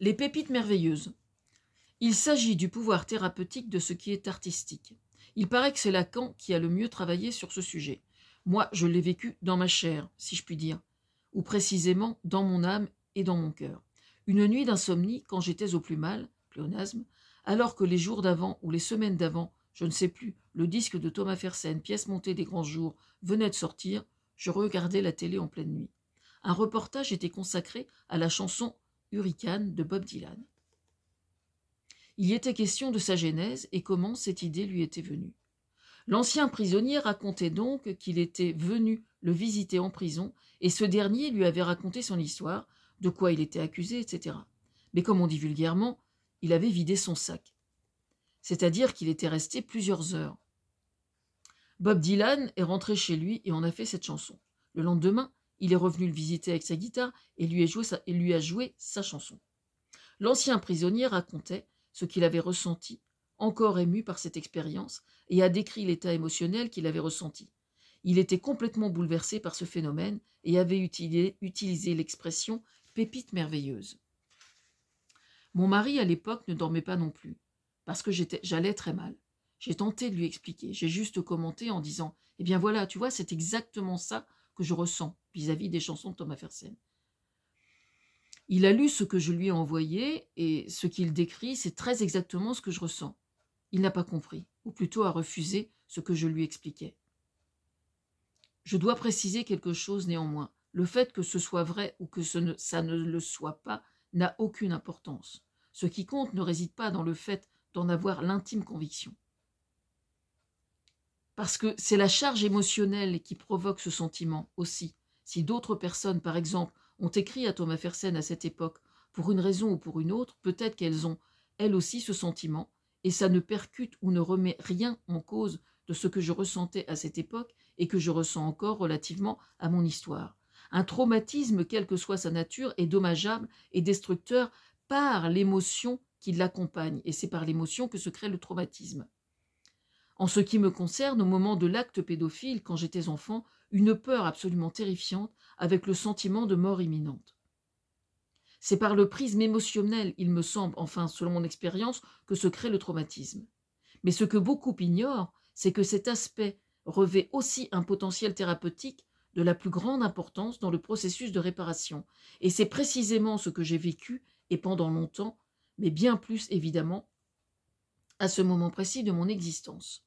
Les pépites merveilleuses. Il s'agit du pouvoir thérapeutique de ce qui est artistique. Il paraît que c'est Lacan qui a le mieux travaillé sur ce sujet. Moi, je l'ai vécu dans ma chair, si je puis dire, ou précisément dans mon âme et dans mon cœur. Une nuit d'insomnie, quand j'étais au plus mal, pléonasme, alors que les jours d'avant ou les semaines d'avant, je ne sais plus, le disque de Thomas Fersen, pièce montée des grands jours, venait de sortir, je regardais la télé en pleine nuit. Un reportage était consacré à la chanson Hurricane de Bob Dylan. Il y était question de sa genèse et comment cette idée lui était venue. L'ancien prisonnier racontait donc qu'il était venu le visiter en prison et ce dernier lui avait raconté son histoire, de quoi il était accusé, etc. Mais comme on dit vulgairement, il avait vidé son sac. C'est-à-dire qu'il était resté plusieurs heures. Bob Dylan est rentré chez lui et en a fait cette chanson. Le lendemain, il est revenu le visiter avec sa guitare et lui a joué sa chanson. L'ancien prisonnier racontait ce qu'il avait ressenti, encore ému par cette expérience, et a décrit l'état émotionnel qu'il avait ressenti. Il était complètement bouleversé par ce phénomène et avait utilisé l'expression « pépite merveilleuse ». Mon mari, à l'époque, ne dormait pas non plus, parce que j'allais très mal. J'ai tenté de lui expliquer, j'ai juste commenté en disant « Eh bien voilà, tu vois, c'est exactement ça que je ressens vis-à-vis des chansons de Thomas Fersen. » Il a lu ce que je lui ai envoyé et ce qu'il décrit, c'est très exactement ce que je ressens. Il n'a pas compris, ou plutôt a refusé ce que je lui expliquais. Je dois préciser quelque chose néanmoins. Le fait que ce soit vrai ou que ça ne le soit pas n'a aucune importance. Ce qui compte ne réside pas dans le fait d'en avoir l'intime conviction. Parce que c'est la charge émotionnelle qui provoque ce sentiment aussi. Si d'autres personnes, par exemple, ont écrit à Thomas Fersen à cette époque, pour une raison ou pour une autre, peut-être qu'elles ont, elles aussi, ce sentiment, et ça ne percute ou ne remet rien en cause de ce que je ressentais à cette époque et que je ressens encore relativement à mon histoire. Un traumatisme, quelle que soit sa nature, est dommageable et destructeur par l'émotion qui l'accompagne, et c'est par l'émotion que se crée le traumatisme. En ce qui me concerne, au moment de l'acte pédophile, quand j'étais enfant, une peur absolument terrifiante avec le sentiment de mort imminente. C'est par le prisme émotionnel, il me semble, enfin selon mon expérience, que se crée le traumatisme. Mais ce que beaucoup ignorent, c'est que cet aspect revêt aussi un potentiel thérapeutique de la plus grande importance dans le processus de réparation. Et c'est précisément ce que j'ai vécu, et pendant longtemps, mais bien plus évidemment, à ce moment précis de mon existence.